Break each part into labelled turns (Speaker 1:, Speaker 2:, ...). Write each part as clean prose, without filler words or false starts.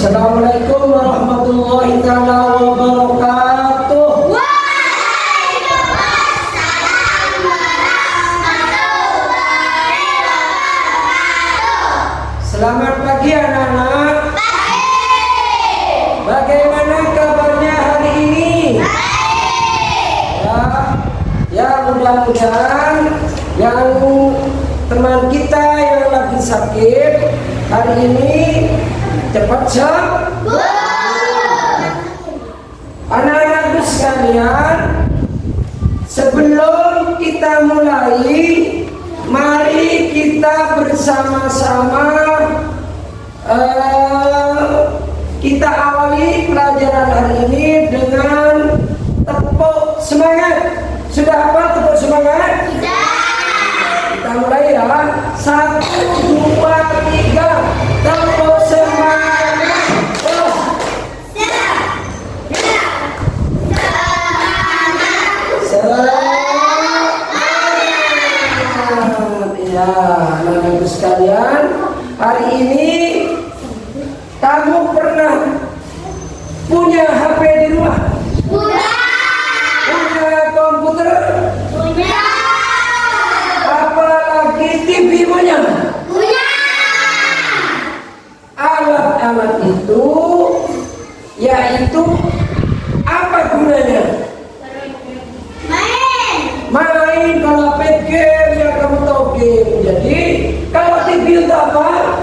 Speaker 1: Assalamualaikum warahmatullahi wabarakatuh.
Speaker 2: Waalaikumsalam warahmatullahi wabarakatuh.
Speaker 1: Selamat pagi anak-anak.
Speaker 2: Baik.
Speaker 1: Bagaimana kabarnya hari ini?
Speaker 2: Baik.
Speaker 1: Ya mudah-mudahan yang teman kita yang lagi sakit hari ini cepat sembuh. Anak-anakku sekalian, sebelum kita mulai, mari kita bersama-sama kita awali pelajaran hari ini dengan tepuk semangat. Sudah apa tepuk semangat? Kita mulai ya. 1, 2, 3. Tepuk semangat. Oh. Semangat. Ya, anak-anakku sekalian, hari ini kamu pernah punya HP di rumah?
Speaker 2: Punya.
Speaker 1: Punya komputer?
Speaker 2: Punya.
Speaker 1: Apalagi TV punya?
Speaker 2: Punya.
Speaker 1: Alat-alat itu yaitu apa gunanya?
Speaker 2: Main.
Speaker 1: Main. Kalau game ya kamu tahu game. Jadi kalau TV itu apa?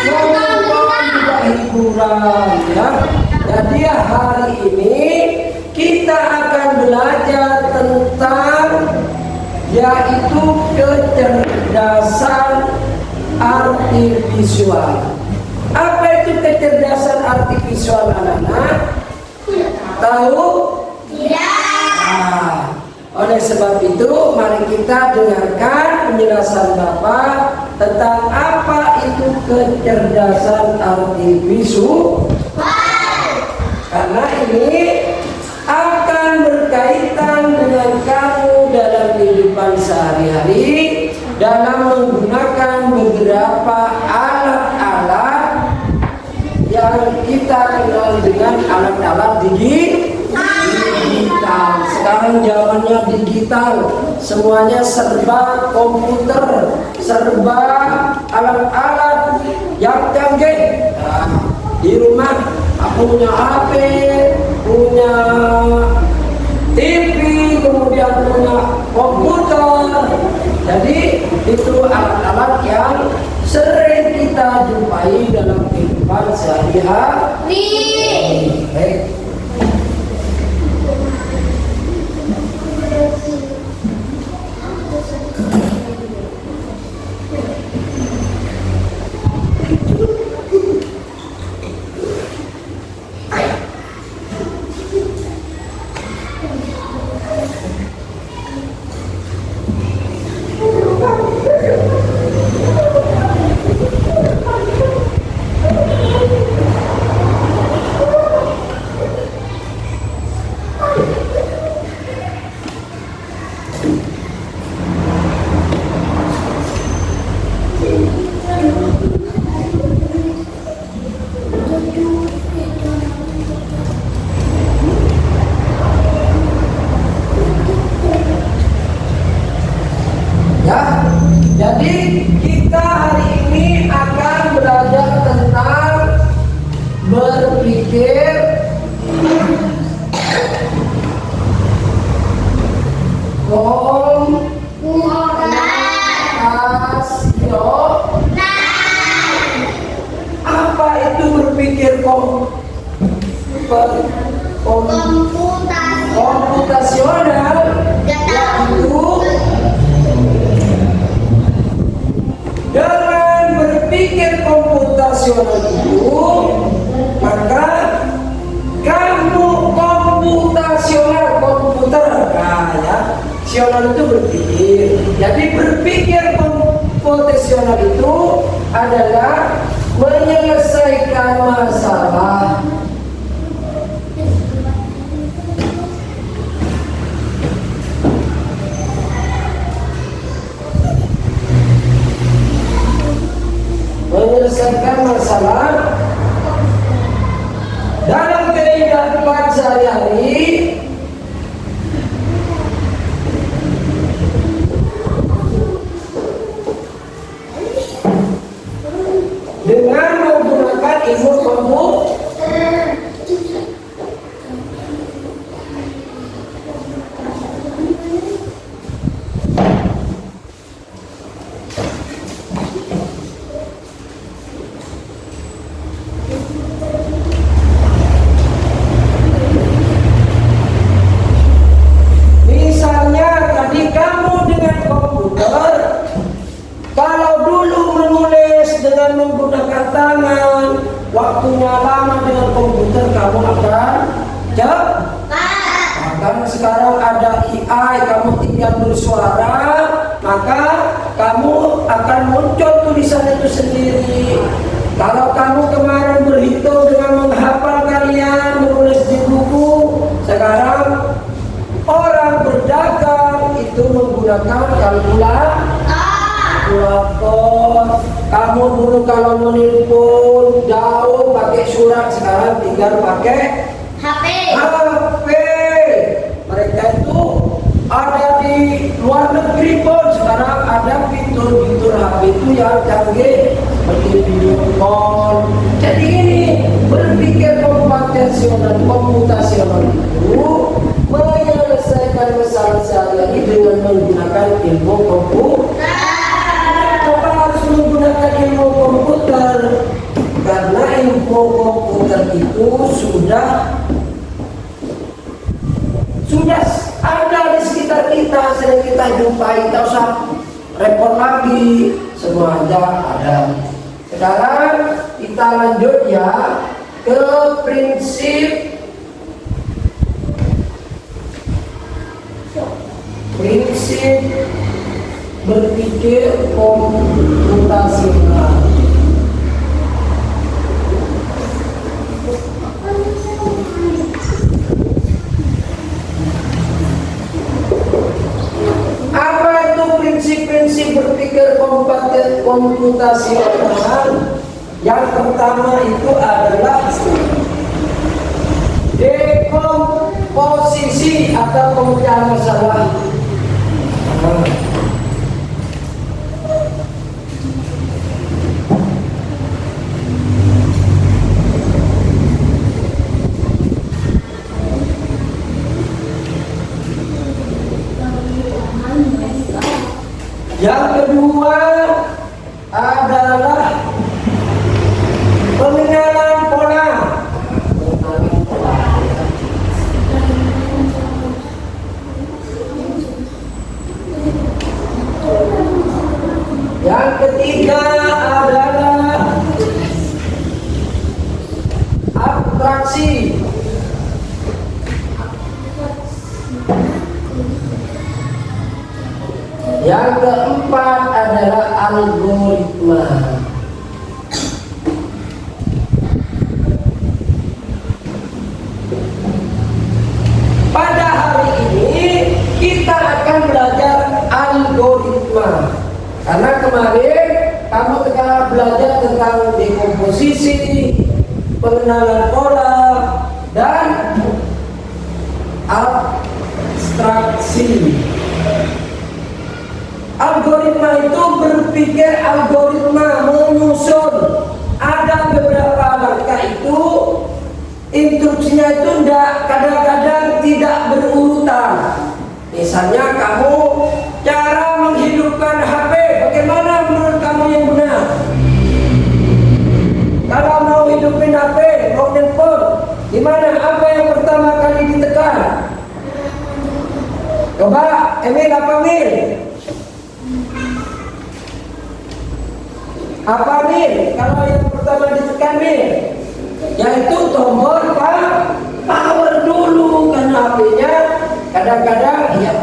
Speaker 1: Nonton juga hiburan ya. Jadi hari ini kita akan belajar tentang yaitu kecerdasan artifisial. Apa itu kecerdasan artifisial anak-anak? Tahu?
Speaker 2: Tidak.
Speaker 1: Oleh sebab itu mari kita dengarkan penjelasan Bapak tentang apa itu kecerdasan artifisial. Karena ini akan berkaitan dengan kamu dalam kehidupan sehari-hari dalam menggunakan beberapa alat-alat yang kita kenal dengan alat-alat digital. Sekarang zamannya digital, semuanya serba komputer, serba alat-alat yang canggih. Nah, di rumah aku punya HP, punya TV, kemudian punya komputer. Jadi itu alat-alat yang sering kita jumpai dalam kehidupan sehari-hari. Baik. Ya, jadi kita hari ini akan belajar tentang berpikir komputasional. Apa itu berpikir komputasional? Yaitu dengan berpikir komputasional itu, maka kamu komputasional, komputer, ya, sional itu berpikir. Jadi berpikir komputasional itu adalah menyelesaikan masalah. Menyelesaikan masalah dalam kehidupan sehari-hari dengan menggunakan ilmu komputer. Misalnya tadi kamu dengan komputer, kalau dulu menulis dengan menggunakan tangan, waktunya lama dengan komputer kamu akan cepat. Karena sekarang ada AI, kamu tinggal bersuara, maka kamu akan muncul tulisan itu sendiri. Kalau kamu kemarin berhitung dengan menghafal kalian, menulis di buku, sekarang orang berdagang itu menggunakan kalkulator. Kamu dulu kalau menelpon jauh pakai surat, sekarang tinggal pakai
Speaker 2: HP.
Speaker 1: Mereka itu ada di luar negeri pun sekarang ada fitur-fitur HP itu yang canggih seperti video call. Jadi ini berpikir komputasional itu menyelesaikan masalah sehari-hari dengan menggunakan ilmu komputer. Kenapa harus menggunakan ilmu komputer? Karena ilmu komputer itu sudah ada di sekitar kita, sering kita jumpai, tak usah repot lagi, semua ada. Sekarang kita lanjut ya ke prinsip berpikir komputasional. Apa itu prinsip-prinsip berpikir komputasional? Yang pertama itu adalah dekomposisi atau pemecahan masalah. Yang kedua adalah pengenalan pola. Yang ketiga adalah abstraksi. Yang keempat adalah algoritma. Pada hari ini kita akan belajar algoritma. Karena kemarin kamu telah belajar tentang dekomposisi, pengenalan pola, dan abstraksi. Algoritma itu berpikir algoritma, menyusun. Ada beberapa langkah itu, instruksinya itu kadang-kadang tidak berurutan. Misalnya kamu cara menghidupkan HP, bagaimana menurut kamu yang benar? Kalau mau hidupin HP, mau nelpon, gimana? Apa yang pertama kali ditekan? Coba, Emil apa Emil? Apa Mir? Kalau yang pertama ditekan Mir, yaitu tombol power dulu, karena HP-nya kadang-kadang ya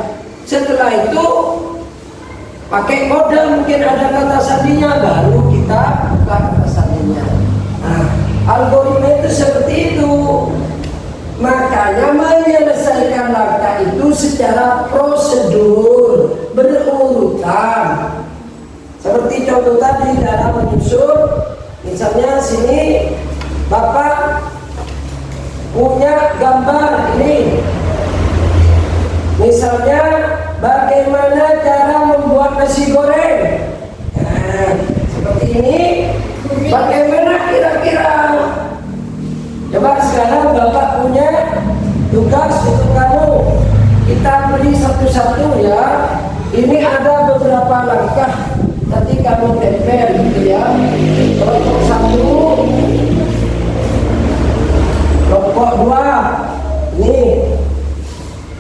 Speaker 1: setelah itu pakai kode, mungkin ada kata sandinya, baru kita buka kata sandinya. Nah, algoritma itu seperti itu. Makanya menyelesaikan langkah itu secara prosedur berurutan. Seperti contoh tadi, dalam dalam menyusun. Misalnya sini Bapak nasi goreng. Nah, seperti ini. Bagaimana kira-kira? Coba sekarang Bapak punya tugas untuk kamu. Kita beri satu-satu ya. Ini ada beberapa langkah. Nanti kamu tempel gitu ya. Kelompok 1, kelompok 2. Nih.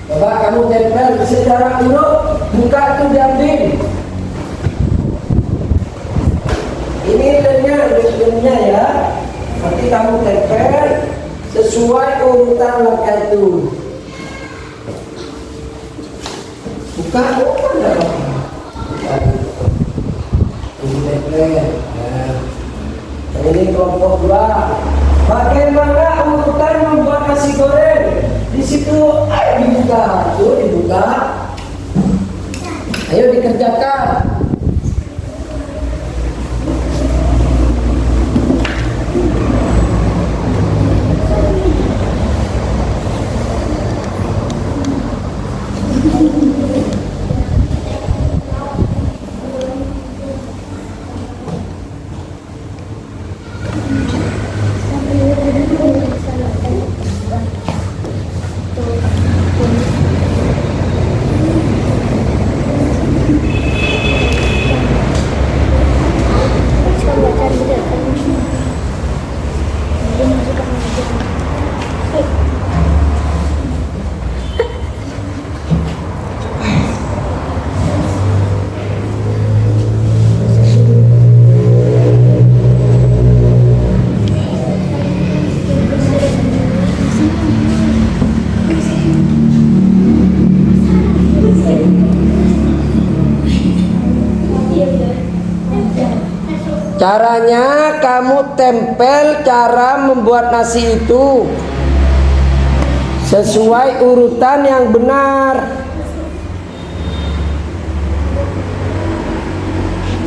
Speaker 1: Coba kamu tempel secara urut. Buka itu diambil. Ini lemnya ya. Nanti kamu tempel sesuai urutan langkah itu. Buka enggak apa-apa. Ini tempel. Nah, ini kelompok 2. Bagaimana urutan membuat nasi goreng? Di situ ayo dibuka, tuh dibuka. Ayo dikerjakan. Caranya kamu tempel cara membuat nasi itu sesuai urutan yang benar.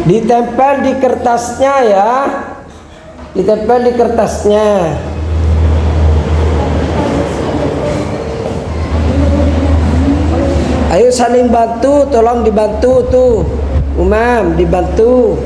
Speaker 1: Ditempel di kertasnya ya. Ditempel di kertasnya. Ayo saling bantu, tolong dibantu tuh. Umam, dibantu.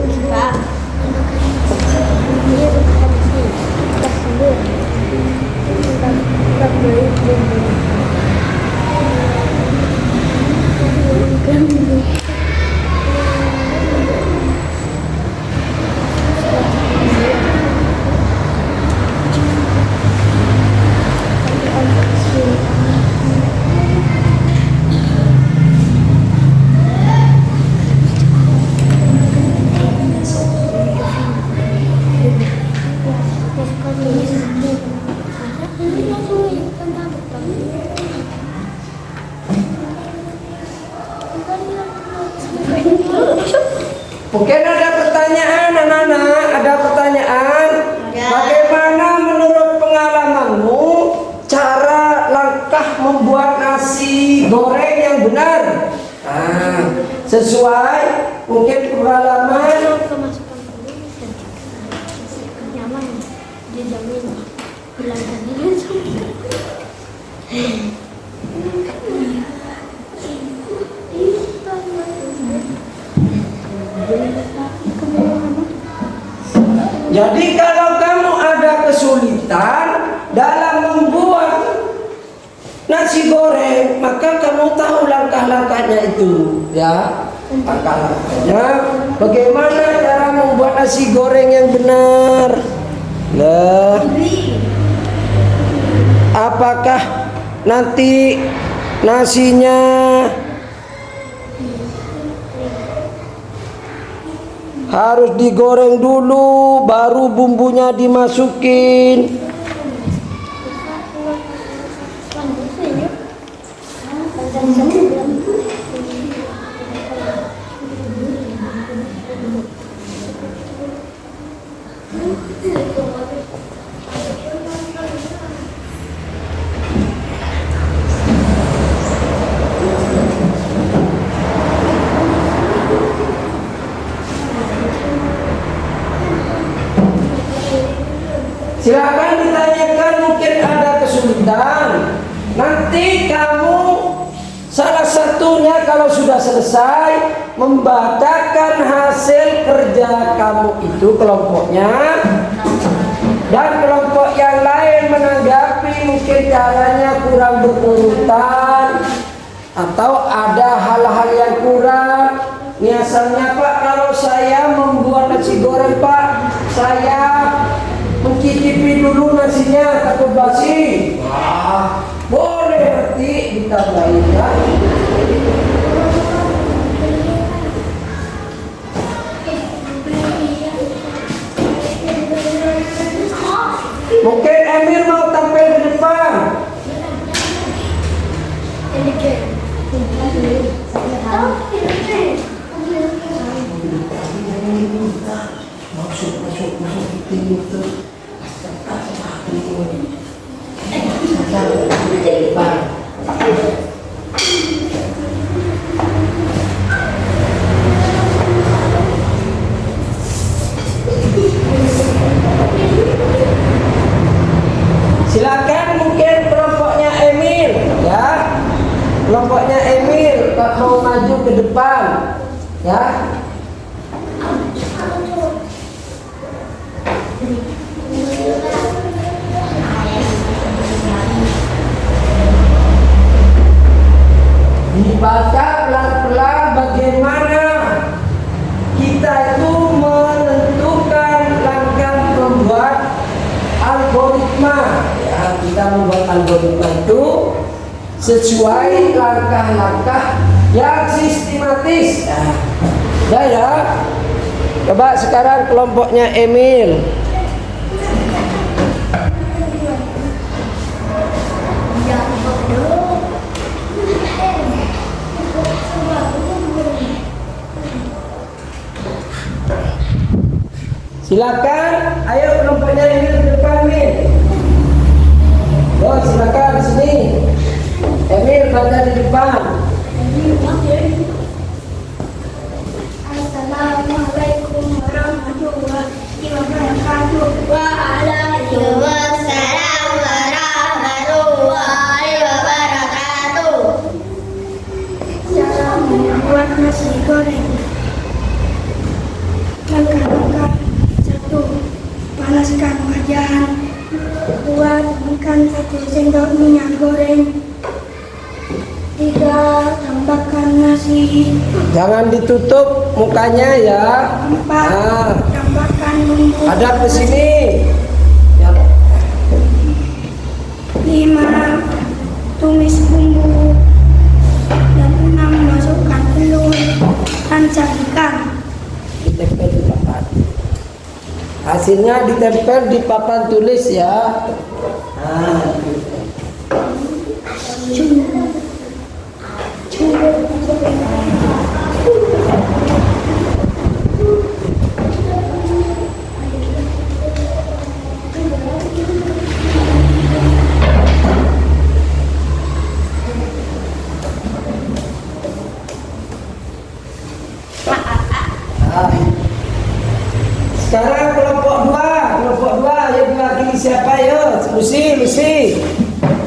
Speaker 1: Mungkin ada pertanyaan anak-anak, ada pertanyaan. Bagaimana menurut pengalamanmu cara langkah membuat nasi goreng yang benar? Nah, sesuai mungkin pengalaman. Jadi kalau kamu ada kesulitan dalam membuat nasi goreng, maka kamu tahu langkah-langkahnya itu, ya. Langkah-langkahnya bagaimana cara membuat nasi goreng yang benar. Nah, apakah nanti nasinya harus digoreng dulu baru bumbunya dimasukin? Silakan ditanyakan, mungkin ada kesulitan. Nanti kamu salah satu tentunya kalau sudah selesai membacakan hasil kerja kamu itu kelompoknya, dan kelompok yang lain menanggapi mungkin caranya kurang berurutan atau ada hal-hal yang kurang. Misalnya, Pak, kalau saya membuat nasi goreng, Pak, saya mencicipi dulu nasinya takut basi. Wah, boleh nanti ditambahin ya. Mungkin Emir mau tampil di depan. Silakan mungkin kelompoknya Emil ya. Kelompoknya Emil mau maju ke depan ya. Dibaca pelan-pelan bagaimana kita itu menentukan langkah membuat algoritma ya. Kita membuat algoritma itu sesuai langkah-langkah yang sistematis ya. Coba sekarang kelompoknya Emil. Silakan, ayo kelompoknya Emil ke depan nih. Yo, silakan di sini. Emil baca di depan.
Speaker 2: Assalamualaikum warahmatullahi wabarakatuh. Waalaikumsalam warahmatullahi wabarakatuh. Cara membuat nasi goreng. Langkah-langkah: 1. Panaskan wajan. 2. Tambahkan 1 sendok minyak goreng. 3. Tambahkan nasi.
Speaker 1: Jangan ditutup mukanya ya.
Speaker 2: 4. Tambahkan bumbu.
Speaker 1: Hadap ke sini. Ya.
Speaker 2: 5. Tumis bumbu. Dan 6. Masukkan telur dan sajikan.
Speaker 1: Ditempel di papan. Hasilnya ditempel di papan tulis ya. Nah. Sekarang kelompok 2 yang diwakili siapa ya? Lucy.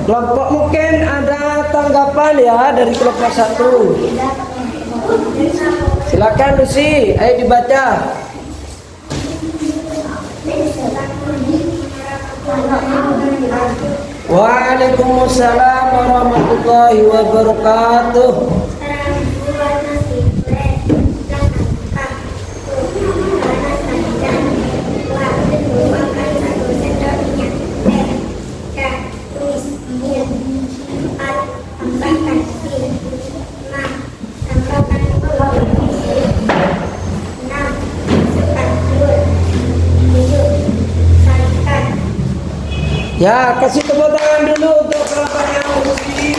Speaker 1: Kelompok mungkin ada tanggapan ya dari kelompok 1. Silakan Lucy, ayo dibaca. Waalaikumsalam warahmatullahi wabarakatuh. Ya, kasih tepuk tangan dulu untuk kelompok yang Lucy.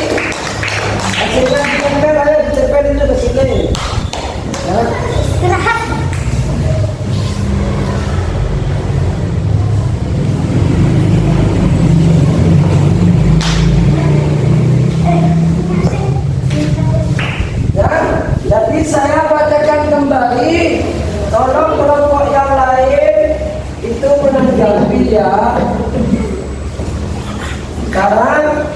Speaker 1: Hasilnya ditempel, ayo ditempel itu ke sini. Ya. Ya, jadi saya bacakan kembali. Tolong kelompok yang lain itu menanggapi ya. Sekarang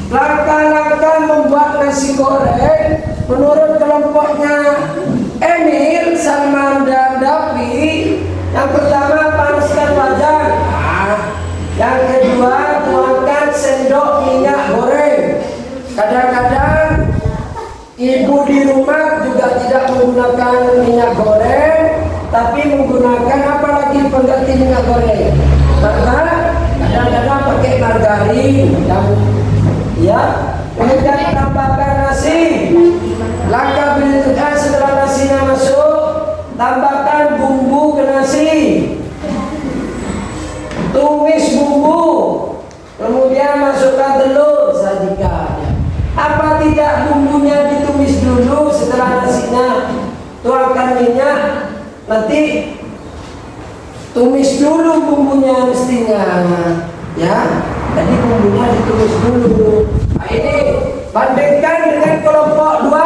Speaker 1: langkah-langkah membuat nasi goreng menurut kelompoknya Emil, Salman dan Davi, yang pertama panaskan wajan. Yang kedua tuangkan sendok minyak goreng. Kadang-kadang ibu di rumah juga tidak menggunakan minyak goreng, tapi menggunakan apa lagi pengganti minyak goreng? Maka kadang-kadang pakai margarin dan ya. Kemudian tambahkan nasi. Langkah berikutnya setelah nasinya masuk, tambahkan bumbu ke nasi. Tumis bumbu. Kemudian masukkan telur sajikan. Apa tidak bumbunya ditumis dulu setelah nasinya? Tuangkan minyak. Nanti tumis dulu bumbunya mestinya. Ya, jadi bumbunya ditumis dulu. Nah, ini bandingkan dengan kelompok 2.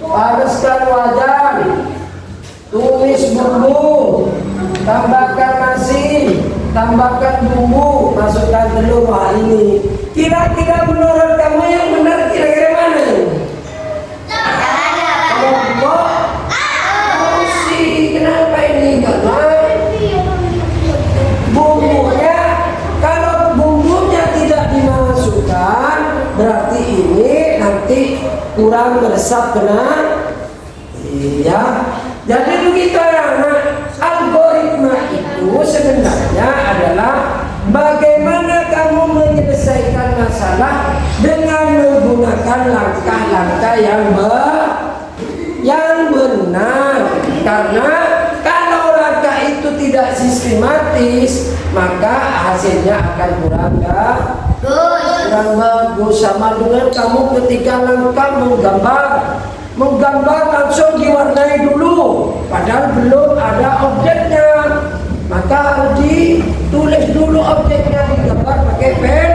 Speaker 1: Panaskan wajan, tumis bumbu, tambahkan nasi, tambahkan bumbu, masukkan telur. Wah, ini kira-kira menurut kamu yang benar kira-kira mana ini? Kelompok sih, kenapa ini? Karena bumbunya, kalau bumbunya tidak dimasukkan, berarti ini nanti kurang meresap kena. Iya. Jadi begitu anak-anak. Algoritma itu sebenarnya adalah bagaimana kamu menyelesaikan masalah dengan menggunakan langkah-langkah yang benar. Karena kalau langkah itu tidak sistematis, maka hasilnya akan kurang bagus. Sama dengan kamu ketika langkah menggambar langsung diwarnai dulu, padahal belum ada objeknya. Maka harus ditulis dulu objeknya, digambar pakai pen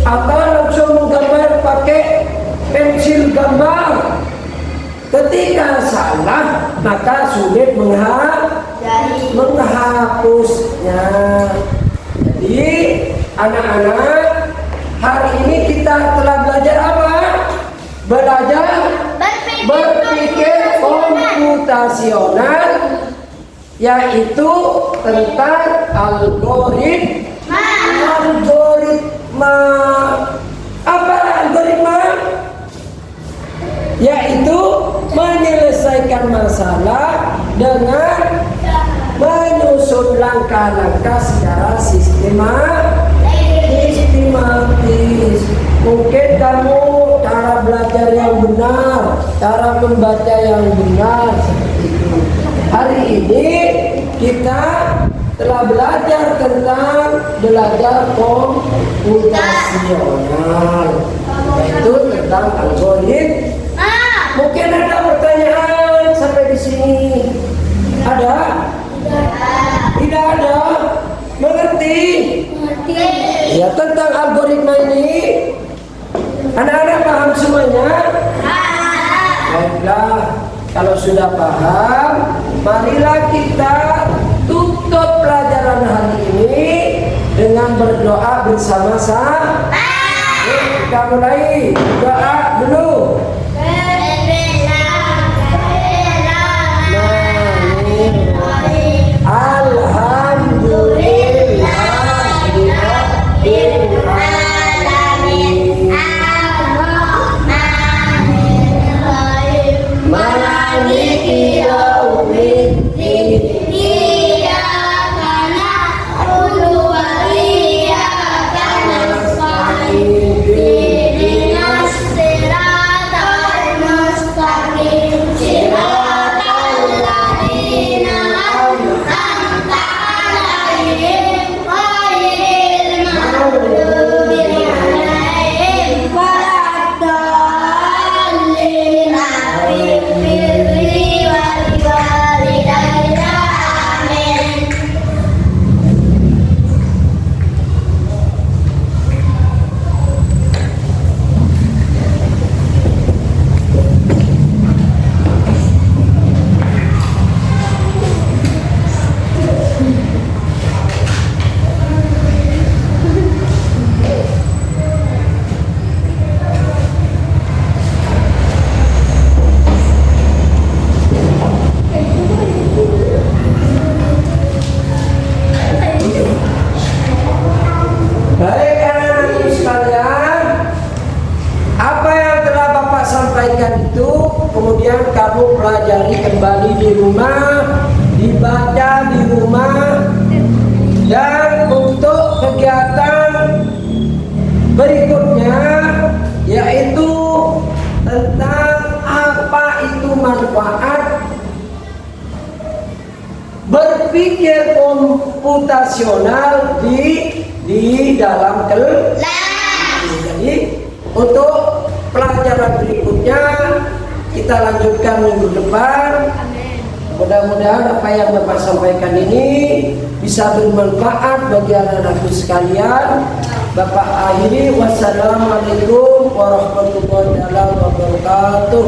Speaker 1: atau langsung menggambar pakai pensil gambar. Ketika salah, maka sulit menghapusnya. Jadi anak-anak, hari ini kita telah belajar apa? Belajar berpikir komputasional, yaitu tentang algoritma. Apa algoritma? Yaitu menyelesaikan masalah dengan menyusun langkah-langkah secara sistematis. Mungkin kamu cara belajar yang benar, cara membaca yang benar, seperti itu. Hari ini kita telah belajar tentang komputasional, yaitu tentang algoritma. Mungkin ada pertanyaan sampai di sini? Ada? Tidak ada? Mengerti? Ya, tentang algoritma ini anak-anak paham semuanya? Baiklah, kalau sudah paham, marilah kita tutup pelajaran hari ini dengan berdoa bersama-sama. Kita mulai doa dulu.
Speaker 2: Stop.
Speaker 1: kamu pelajari kembali di rumah, dibaca di rumah. Dan untuk kegiatan berikutnya yaitu tentang apa itu manfaat berpikir komputasional di dalam kelas. Jadi untuk pelajaran berikutnya kita lanjutkan minggu depan. Mudah-mudahan apa yang Bapak sampaikan ini bisa bermanfaat bagi anak-anakku sekalian. Bapak akhiri, wassalamualaikum warahmatullahi wabarakatuh.